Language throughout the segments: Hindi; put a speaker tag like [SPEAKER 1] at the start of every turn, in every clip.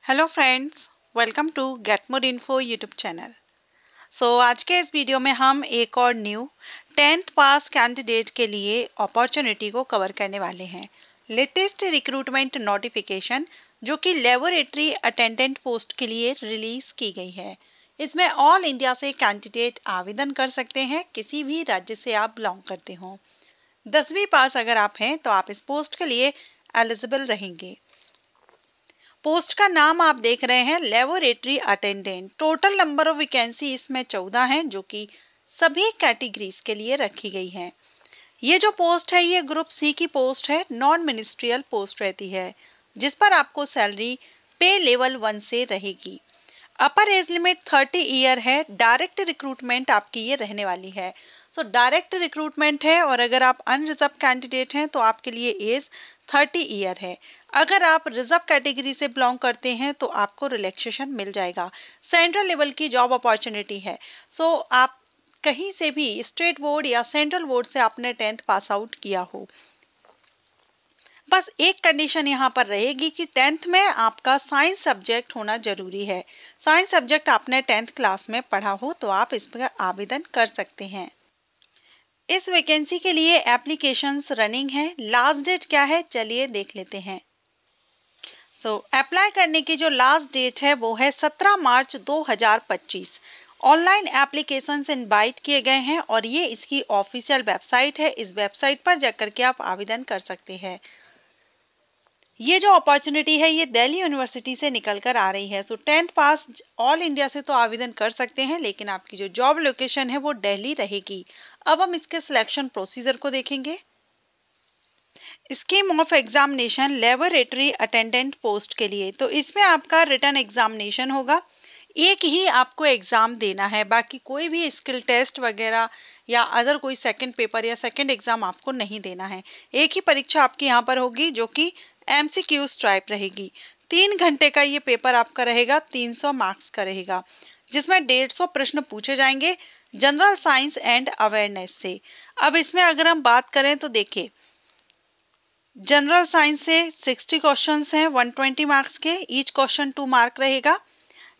[SPEAKER 1] Hello friends, welcome to Get More Info YouTube channel. आज के इस वीडियो में हम एक और न्यू 10th पास कैंडिडेट के लिए अपॉर्चुनिटी को कवर करने वाले हैं। लेटेस्ट रिक्रूटमेंट नोटिफिकेशन जो कि लेबोरेटरी अटेंडेंट पोस्ट के लिए रिलीज की गई है। इसमें ऑल इंडिया से कैंडिडेट आवेदन कर सकते हैं, किसी भी राज्य से आप बिलोंग करते हो। 10वीं पास अगर आप हैं तो आप इस पोस्ट के लिए एलिजिबल रहेंगे। पोस्ट का नाम आप देख रहे हैं laboratory attendant. Total number of vacancy इसमें 14 हैं, जो कि सभी कैटेगरीज के लिए रखी गई हैं। ये जो पोस्ट है ये ग्रुप सी की पोस्ट है, नॉन मिनिस्ट्रियल पोस्ट रहती है, जिस पर आपको सैलरी पे लेवल 1 से रहेगी। अपर एज लिमिट 30 ईयर है। डायरेक्ट रिक्रूटमेंट आपकी ये रहने वाली है। डायरेक्ट रिक्रूटमेंट है और अगर आप अनरिजर्व कैंडिडेट हैं तो आपके लिए एज 30 ईयर है। अगर आप रिजर्व कैटेगरी से बिलोंग करते हैं तो आपको रिलैक्सेशन मिल जाएगा। सेंट्रल लेवल की जॉब अपॉर्चुनिटी है। आप कहीं से भी स्टेट बोर्ड या सेंट्रल बोर्ड से आपने 10th पास आउट किया हो। बस एक कंडीशन यहाँ पर रहेगी कि 10th में आपका साइंस सब्जेक्ट होना जरूरी है। साइंस सब्जेक्ट आपने 10th क्लास में पढ़ा हो तो आप इस पर आवेदन कर सकते हैं। इस वैकेंसी के लिए एप्लीकेशंस रनिंग है। लास्ट डेट क्या है चलिए देख लेते हैं। अप्लाई करने की जो लास्ट डेट है वो है 17 मार्च 2025। ऑनलाइन एप्लीकेशंस इनवाइट किए गए हैं और ये इसकी ऑफिशियल वेबसाइट है। इस वेबसाइट पर जाकर के आप आवेदन कर सकते हैं। ये जो अपॉर्चुनिटी है ये दिल्ली यूनिवर्सिटी से निकल कर आ रही है। 10th पास ऑल इंडिया से तो आवेदन कर सकते हैं, लेकिन आपकी जो जॉब लोकेशन है वो दिल्ली रहेगी। अब हम इसके सिलेक्शन प्रोसीजर को देखेंगे। Scheme of examination laboratory attendant post के लिए तो इसमें आपका रिटन एग्जामिनेशन होगा। एक ही आपको एग्जाम देना है, बाकी कोई भी स्किल टेस्ट वगैरह या अदर कोई सेकंड पेपर या सेकंड एग्जाम आपको नहीं देना है। एक ही परीक्षा आपकी यहाँ पर होगी जो कि MCQ टाइप रहेगी। 3 घंटे का ये पेपर आपका रहेगा, 300 मार्क्स का रहेगा, जिसमें 150 प्रश्न पूछे जाएंगे जनरल साइंस एंड अवेयरनेस से। अब इसमें अगर हम बात करें तो देखिए, जनरल साइंस से 60 क्वेश्चंस हैं 120 मार्क्स के, ईच क्वेश्चन 2 मार्क रहेगा।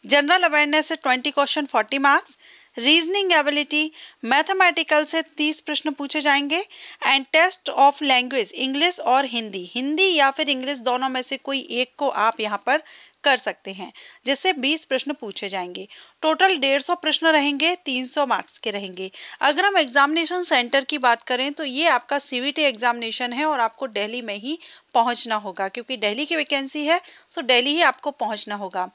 [SPEAKER 1] जनरल अवेयरनेस से 20 question 40 marks. Reasoning ability mathematical से 30 प्रश्न पूछे जाएंगे। And test of language English और हिंदी या फिर इंग्लिश दोनों में से कोई एक को आप यहाँ पर कर सकते हैं, जिससे 20 प्रश्न पूछे जाएंगे। टोटल 150 प्रश्न रहेंगे, 300 मार्क्स के रहेंगे। अगर हम एग्जामिनेशन सेंटर की बात करें तो ये आपका CVT एग्जामिनेशन है और आपको दिल्ली में ही पहुंचना होगा, क्योंकि दिल्ली की वैकेंसी है दिल्ली ही आपको पहुंचना होगा।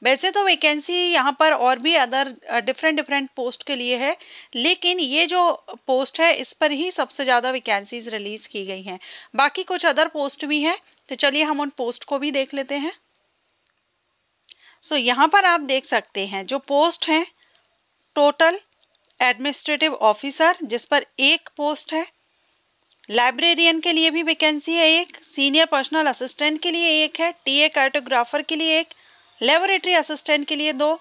[SPEAKER 1] वैसे तो वैकेंसी यहाँ पर और भी अदर डिफरेंट पोस्ट के लिए है, लेकिन ये जो पोस्ट है इस पर ही सबसे ज़्यादा वैकेंसीज रिलीज की गई हैं। बाकी कुछ अदर पोस्ट भी हैं, तो चलिए हम उन पोस्ट को भी देख लेते हैं। यहाँ पर आप देख सकते हैं जो पोस्ट है, टोटल एडमिनिस्ट्रेटिव ऑफिसर जिस पर एक पोस्ट है, लाइब्रेरियन के लिए भी वैकेंसी है एक, सीनियर पर्सनल असिस्टेंट के लिए एक है, TA कार्टोग्राफर के लिए एक, लेबोरेटरी असिस्टेंट के लिए 2,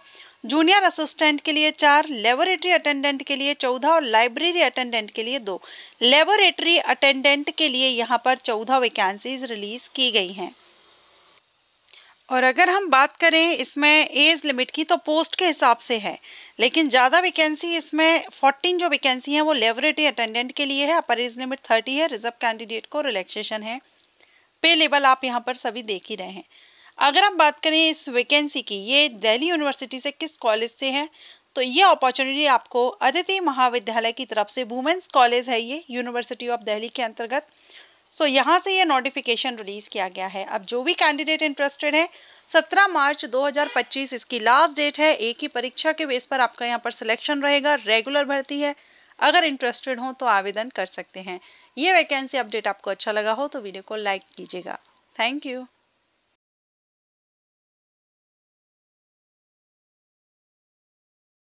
[SPEAKER 1] जूनियर असिस्टेंट के लिए 4, लेबोरेटरी अटेंडेंट के लिए 14 और लाइब्रेरी अटेंडेंट के लिए 2। लेबोरेटरी अटेंडेंट के लिए यहाँ पर 14 वैकेंसीज रिलीज की गई हैं। और अगर हम बात करें इसमें एज लिमिट की तो पोस्ट के हिसाब से है, लेकिन ज़्यादा वैकेंसी इसमें 14 जो वैकेंसी है वो लेबोरेटरी अटेंडेंट के लिए है। अपर एज लिमिट 30 है। रिजर्व कैंडिडेट को रिलैक्सेशन है। पे लेवल आप यहाँ पर सभी देख ही रहे हैं। अगर हम बात करें इस वैकेंसी की, ये दिल्ली यूनिवर्सिटी से किस कॉलेज से है, तो ये अपॉर्चुनिटी आपको अदिति महाविद्यालय की तरफ से, वुमेन्स कॉलेज है ये यूनिवर्सिटी ऑफ दिल्ली के अंतर्गत। यहाँ से ये नोटिफिकेशन रिलीज किया गया है। अब जो भी कैंडिडेट इंटरेस्टेड है 17 मार्च 2025 इसकी लास्ट डेट है। एक ही परीक्षा के बेस पर आपका यहाँ पर सिलेक्शन रहेगा। रेगुलर भर्ती है। अगर इंटरेस्टेड हो तो आवेदन कर सकते हैं। ये वैकेंसी अपडेट आपको अच्छा लगा हो तो वीडियो को लाइक कीजिएगा। Thank you.